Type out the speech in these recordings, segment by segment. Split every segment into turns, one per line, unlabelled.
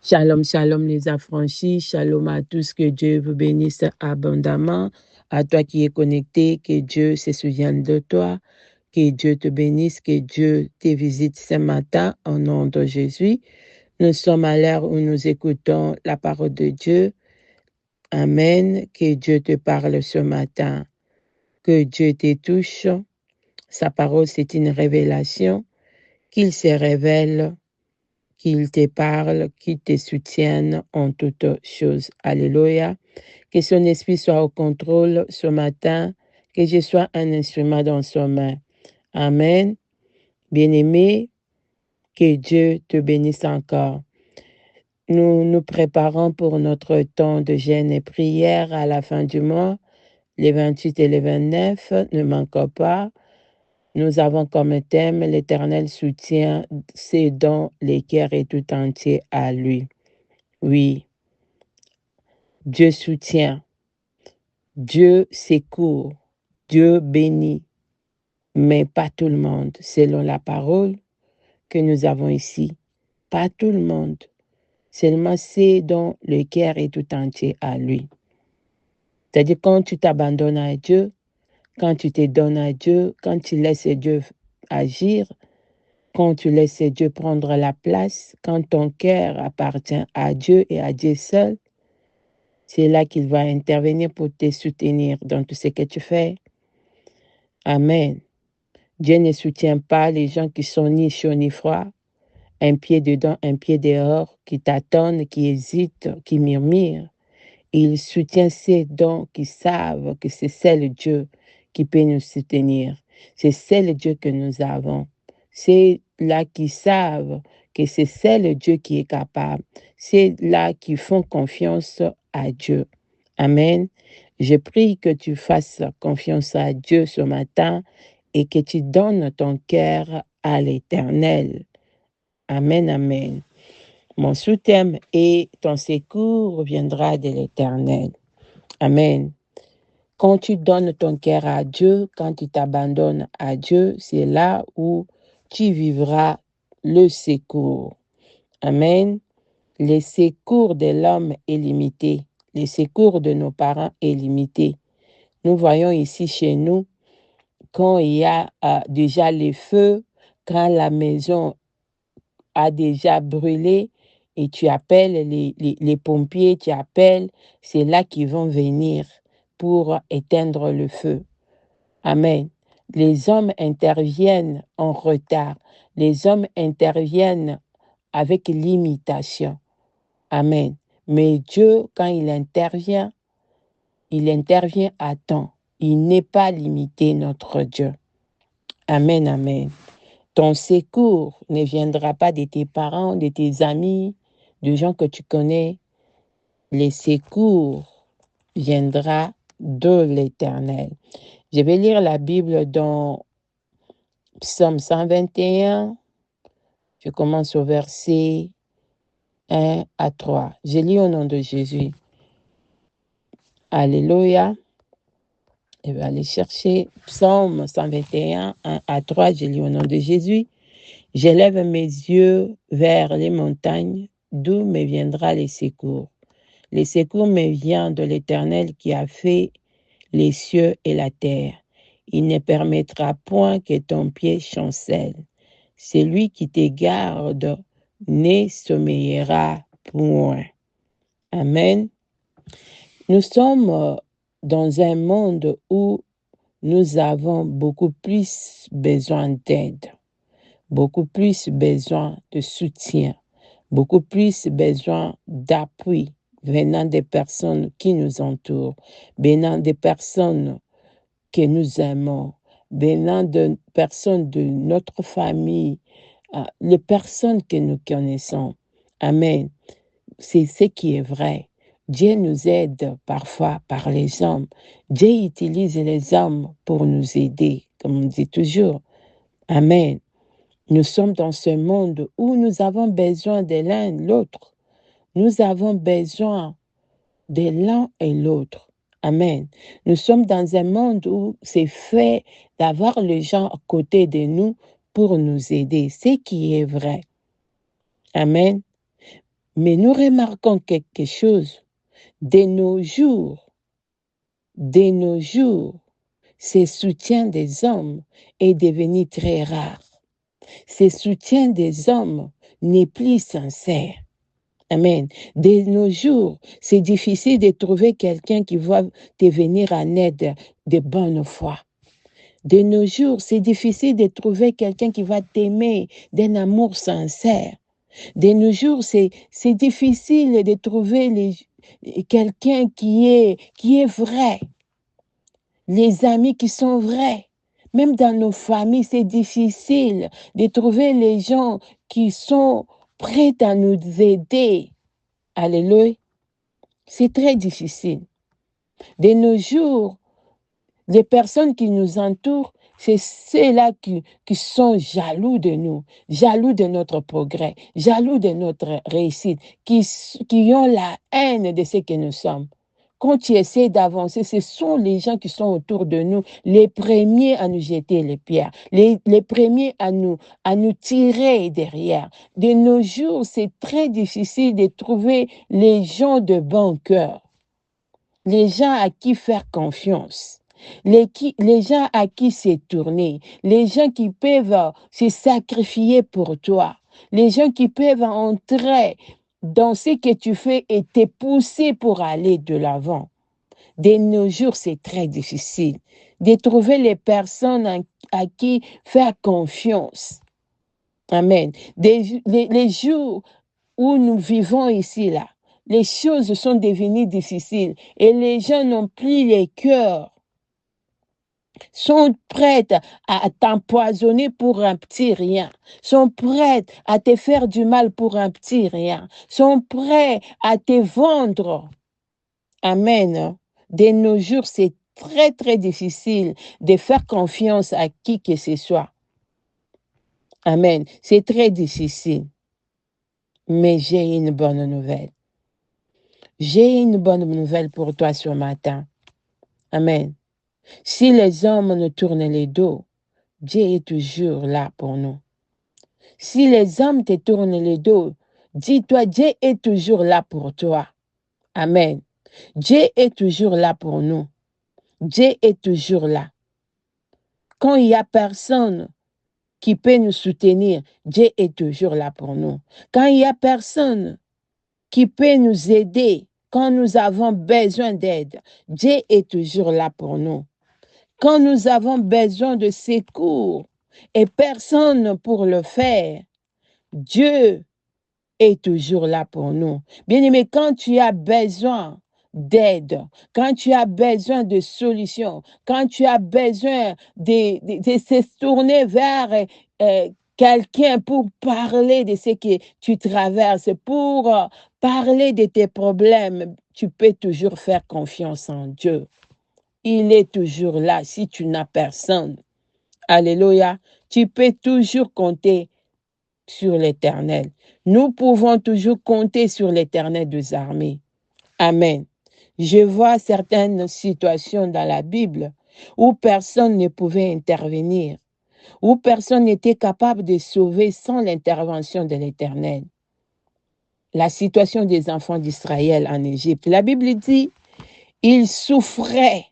Shalom, shalom les affranchis, shalom à tous, que Dieu vous bénisse abondamment. À toi qui es connecté, que Dieu se souvienne de toi, que Dieu te bénisse, que Dieu te visite ce matin au nom de Jésus. Nous sommes à l'heure où nous écoutons la parole de Dieu. Amen. Que Dieu te parle ce matin, que Dieu te touche. Sa parole, c'est une révélation, qu'il se révèle, qu'il te parle, qu'il te soutienne en toutes choses. Alléluia. Que son esprit soit au contrôle ce matin, que je sois un instrument dans son main. Amen. Bien-aimé, que Dieu te bénisse encore. Nous nous préparons pour notre temps de jeûne et prière à la fin du mois, les 28 et les 29. Ne manquons pas. Nous avons comme thème l'Éternel soutient ses dons, les cœurs et tout entier à lui. Oui, Dieu soutient, Dieu secourt, Dieu bénit, mais pas tout le monde, selon la parole que nous avons ici. Pas tout le monde, seulement c'est dont le cœur est tout entier à lui. C'est-à-dire quand tu t'abandonnes à Dieu, quand tu te donnes à Dieu, quand tu laisses Dieu agir, quand tu laisses Dieu prendre la place, quand ton cœur appartient à Dieu et à Dieu seul, c'est là qu'il va intervenir pour te soutenir dans tout ce que tu fais. Amen. Dieu ne soutient pas les gens qui sont ni chauds ni froids, un pied dedans, un pied dehors, qui tâtonnent, qui hésitent, qui murmurent. Il soutient ceux dont qui savent que c'est seul Dieu qui peut nous soutenir. C'est seul Dieu que nous avons. C'est là qui savent que c'est seul Dieu qui est capable. C'est là qui font confiance à Dieu. Amen. Je prie que tu fasses confiance à Dieu ce matin et que tu donnes ton cœur à l'Éternel. Amen, amen. Mon sous-thème est ton secours viendra de l'Éternel. Amen. Quand tu donnes ton cœur à Dieu, quand tu t'abandonnes à Dieu, c'est là où tu vivras le secours. Amen. Le secours de l'homme est limité. Le secours de nos parents est limité. Nous voyons ici chez nous, quand il y a déjà les feux, quand la maison a déjà brûlé et tu appelles les pompiers, tu appelles, c'est là qu'ils vont venir pour éteindre le feu. Amen. Les hommes interviennent en retard. Les hommes interviennent avec limitation. Amen. Mais Dieu, quand il intervient à temps. Il n'est pas limité, notre Dieu. Amen, amen. Ton secours ne viendra pas de tes parents, de tes amis, de gens que tu connais. Le secours viendra de l'Éternel. Je vais lire la Bible dans Psaume 121. Je commence au verset 1 à 3. Je lis au nom de Jésus. Alléluia. Je vais aller chercher Psaume 121, 1 à 3. Je lis au nom de Jésus. J'élève mes yeux vers les montagnes, d'où me viendra les secours. Les secours me viennent de l'Éternel qui a fait les cieux et la terre. Il ne permettra point que ton pied chancelle. Celui qui te garde ne sommeillera point. Amen. Nous sommes dans un monde où nous avons beaucoup plus besoin d'aide, beaucoup plus besoin de soutien, beaucoup plus besoin d'appui venant des personnes qui nous entourent, venant des personnes que nous aimons, venant de personnes de notre famille, les personnes que nous connaissons. Amen. C'est ce qui est vrai. Dieu nous aide parfois par les hommes. Dieu utilise les hommes pour nous aider, comme on dit toujours. Amen. Nous sommes dans ce monde où nous avons besoin de l'un et l'autre. Nous avons besoin de l'un et l'autre. Amen. Nous sommes dans un monde où c'est fait d'avoir les gens à côté de nous pour nous aider. Ce qui est vrai. Amen. Mais nous remarquons quelque chose. De nos jours, ce soutien des hommes est devenu très rare. Ce soutien des hommes n'est plus sincère. Amen. De nos jours, c'est difficile de trouver quelqu'un qui va te venir en aide de bonne foi. De nos jours, c'est difficile de trouver quelqu'un qui va t'aimer d'un amour sincère. De nos jours, c'est difficile de trouver quelqu'un qui est vrai, les amis qui sont vrais. Même dans nos familles, c'est difficile de trouver les gens qui sont prêts à nous aider. Alléluia. C'est très difficile. De nos jours, les personnes qui nous entourent, c'est ceux-là qui sont jaloux de nous, jaloux de notre progrès, jaloux de notre réussite, qui ont la haine de ce que nous sommes. Quand tu essaies d'avancer, ce sont les gens qui sont autour de nous, les premiers à nous jeter les pierres, les premiers à nous tirer derrière. De nos jours, c'est très difficile de trouver les gens de bon cœur, les gens à qui faire confiance. Les gens à qui se tourner, les gens qui peuvent se sacrifier pour toi, les gens qui peuvent entrer dans ce que tu fais et te pousser pour aller de l'avant. De nos jours, c'est très difficile de trouver les personnes à qui faire confiance. Amen. Les jours où nous vivons ici, là, les choses sont devenues difficiles et les gens n'ont plus les cœurs, sont prêtes à t'empoisonner pour un petit rien, sont prêtes à te faire du mal pour un petit rien, sont prêts à te vendre. Amen. De nos jours, c'est très, très difficile de faire confiance à qui que ce soit. Amen. C'est très difficile. Mais j'ai une bonne nouvelle. J'ai une bonne nouvelle pour toi ce matin. Amen. Si les hommes nous tournent les dos, Dieu est toujours là pour nous. Si les hommes te tournent les dos, dis-toi, Dieu est toujours là pour toi. Amen. Dieu est toujours là pour nous. Dieu est toujours là. Quand il n'y a personne qui peut nous soutenir, Dieu est toujours là pour nous. Quand il n'y a personne qui peut nous aider, quand nous avons besoin d'aide, Dieu est toujours là pour nous. Quand nous avons besoin de secours et personne pour le faire, Dieu est toujours là pour nous. Bien-aimé, quand tu as besoin d'aide, quand tu as besoin de solutions, quand tu as besoin de se tourner vers quelqu'un pour parler de ce que tu traverses, pour parler de tes problèmes, tu peux toujours faire confiance en Dieu. Il est toujours là si tu n'as personne. Alléluia. Tu peux toujours compter sur l'Éternel. Nous pouvons toujours compter sur l'Éternel des armées. Amen. Je vois certaines situations dans la Bible où personne ne pouvait intervenir, où personne n'était capable de sauver sans l'intervention de l'Éternel. La situation des enfants d'Israël en Égypte. La Bible dit, ils souffraient,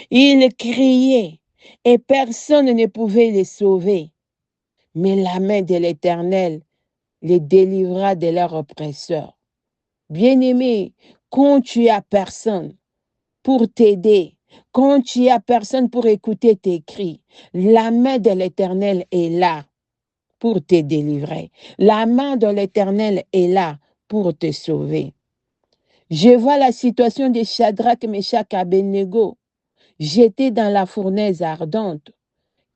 ils criaient et personne ne pouvait les sauver. Mais la main de l'Éternel les délivra de leur oppresseur. Bien-aimé, quand tu as personne pour t'aider, quand tu as personne pour écouter tes cris, la main de l'Éternel est là pour te délivrer. La main de l'Éternel est là pour te sauver. Je vois la situation de Shadrach, Meshach, Abednego. J'étais dans la fournaise ardente.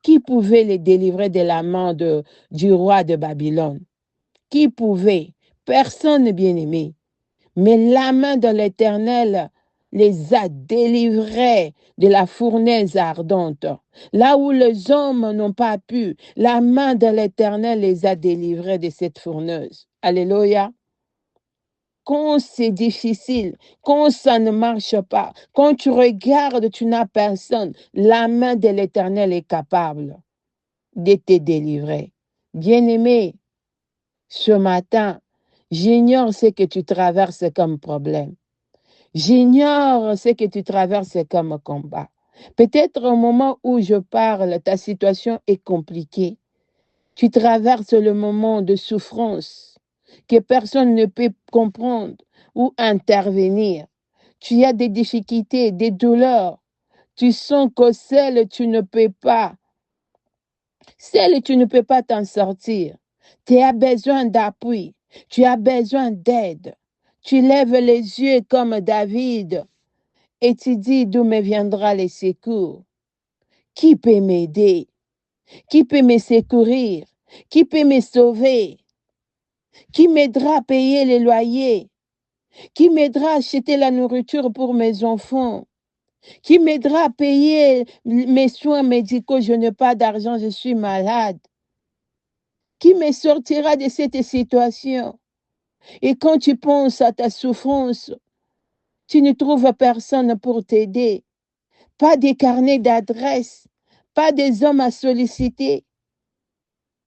Qui pouvait les délivrer de la main du roi de Babylone? Qui pouvait? Personne, bien-aimé. Mais la main de l'Éternel les a délivrés de la fournaise ardente. Là où les hommes n'ont pas pu, la main de l'Éternel les a délivrés de cette fournaise. Alléluia. Quand c'est difficile, quand ça ne marche pas, quand tu regardes, tu n'as personne, la main de l'Éternel est capable de te délivrer. Bien-aimé, ce matin, J'ignore ce que tu traverses comme problème. J'ignore ce que tu traverses comme combat. Peut-être au moment où je parle, ta situation est compliquée. Tu traverses le moment de souffrance que personne ne peut comprendre ou intervenir. Tu as des difficultés, des douleurs. Tu sens que seul tu ne peux pas. Seul tu ne peux pas t'en sortir. Tu as besoin d'appui. Tu as besoin d'aide. Tu lèves les yeux comme David et tu dis d'où me viendra le secours. Qui peut m'aider? Qui peut me secourir? Qui peut me sauver? Qui m'aidera à payer les loyers? Qui m'aidera à acheter la nourriture pour mes enfants? Qui m'aidera à payer mes soins médicaux? Je n'ai pas d'argent, je suis malade. Qui me sortira de cette situation? Et quand tu penses à ta souffrance, tu ne trouves personne pour t'aider. Pas de carnet d'adresse, pas des hommes à solliciter.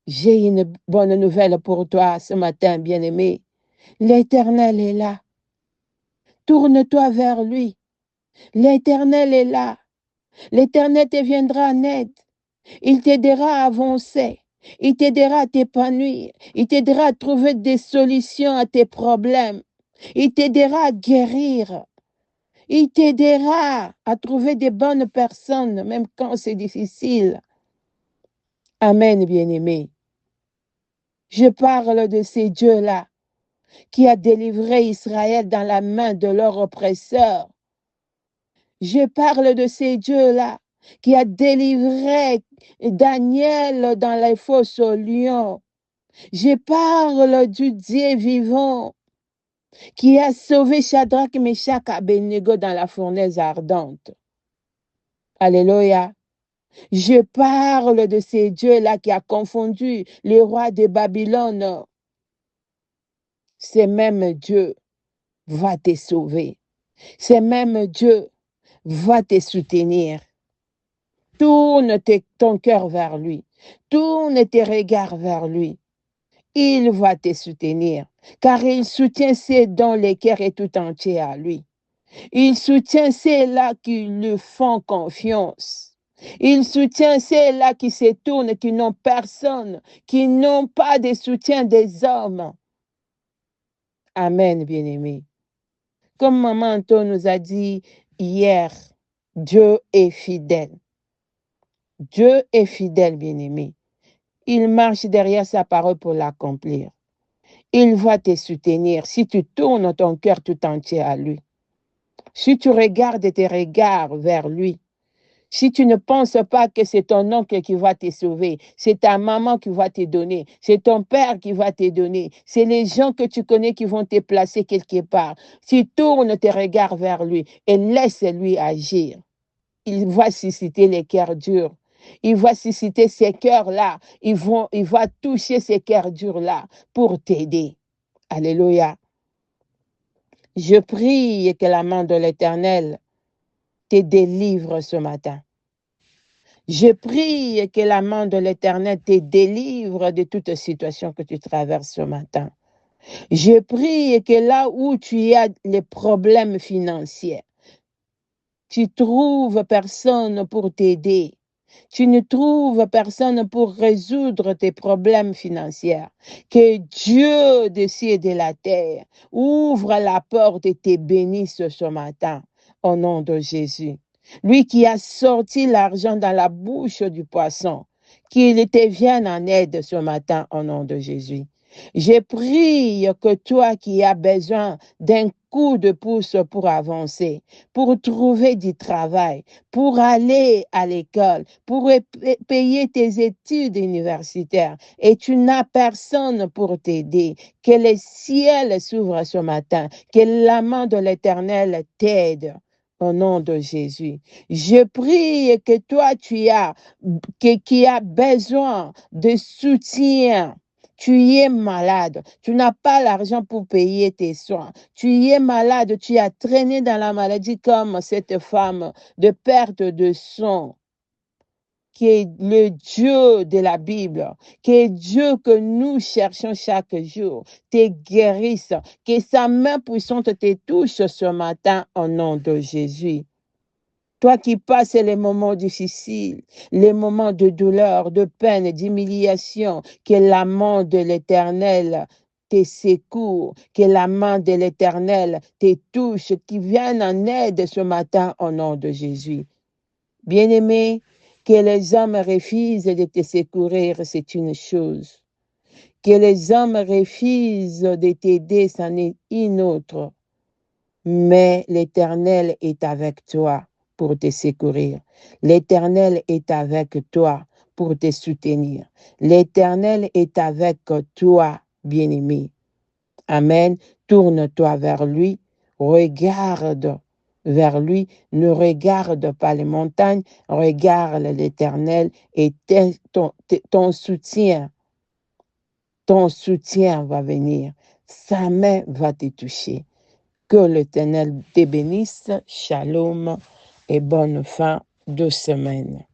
J'ai une bonne nouvelle pour toi ce matin, bien-aimé. L'Éternel est là. Tourne-toi vers lui. L'Éternel est là. L'Éternel te viendra en aide. Il t'aidera à avancer. Il t'aidera à t'épanouir. Il t'aidera à trouver des solutions à tes problèmes. Il t'aidera à guérir. Il t'aidera à trouver des bonnes personnes, même quand c'est difficile. Amen, bien-aimé. Je parle de ces dieux-là qui a délivré Israël dans la main de leur oppresseur. Je parle de ces dieux-là qui a délivré Daniel dans les fosses aux lions. Je parle du Dieu vivant qui a sauvé Shadrach, Meshach, Abednego dans la fournaise ardente. Alléluia. Je parle de ces dieux-là qui a confondu les rois de Babylone. Ce même Dieu va te sauver. Ce même Dieu va te soutenir. Tourne ton cœur vers lui. Tourne tes regards vers lui. Il va te soutenir, car il soutient ceux dont le cœur est tout entier à lui. Il soutient ceux-là qui lui font confiance. Il soutient ceux-là qui se tournent, qui n'ont personne, qui n'ont pas de soutien des hommes. Amen, bien-aimé. Comme Maman Anto nous a dit hier, Dieu est fidèle. Dieu est fidèle, bien-aimé. Il marche derrière sa parole pour l'accomplir. Il va te soutenir si tu tournes ton cœur tout entier à lui. Si tu regardes tes regards vers lui. Si tu ne penses pas que c'est ton oncle qui va te sauver, c'est ta maman qui va te donner, c'est ton père qui va te donner, c'est les gens que tu connais qui vont te placer quelque part. Si tu tournes tes regards vers lui et laisse-lui agir, il va susciter les cœurs durs. Il va susciter ces cœurs-là. Il va toucher ces cœurs durs-là pour t'aider. Alléluia. Je prie que la main de l'Éternel te délivre ce matin. Je prie que la main de l'Éternel te délivre de toute situation que tu traverses ce matin. Je prie que là où tu as les problèmes financiers, tu trouves personne pour t'aider. Tu ne trouves personne pour résoudre tes problèmes financiers. Que Dieu des cieux et de la terre ouvre la porte et te bénisse ce matin au nom de Jésus. Lui qui a sorti l'argent dans la bouche du poisson, qu'il te vienne en aide ce matin au nom de Jésus. Je prie que toi qui as besoin d'un coup de pouce pour avancer, pour trouver du travail, pour aller à l'école, pour payer tes études universitaires et tu n'as personne pour t'aider, que le ciel s'ouvre ce matin, que la main de l'Éternel t'aide. Au nom de Jésus, je prie que toi, qui as besoin de soutien. Tu es malade, tu n'as pas l'argent pour payer tes soins. Tu es malade, tu as traîné dans la maladie comme cette femme de perte de sang qui est le Dieu de la Bible, qui est Dieu que nous cherchons chaque jour, te guérisse, que sa main puissante te touche ce matin au nom de Jésus. Toi qui passes les moments difficiles, les moments de douleur, de peine, d'humiliation, que la main de l'Éternel te secoue, que la main de l'Éternel te touche, qui vienne en aide ce matin au nom de Jésus. Bien-aimé, que les hommes refusent de te secourir, c'est une chose. Que les hommes refusent de t'aider, c'en est une autre. Mais l'Éternel est avec toi pour te secourir. L'Éternel est avec toi pour te soutenir. L'Éternel est avec toi, bien-aimé. Amen. Tourne-toi vers lui. Regarde vers lui. Ne regarde pas les montagnes. Regarde l'Éternel et ton soutien. Ton soutien va venir. Sa main va te toucher. Que l'Éternel te bénisse. Shalom et bonne fin de semaine.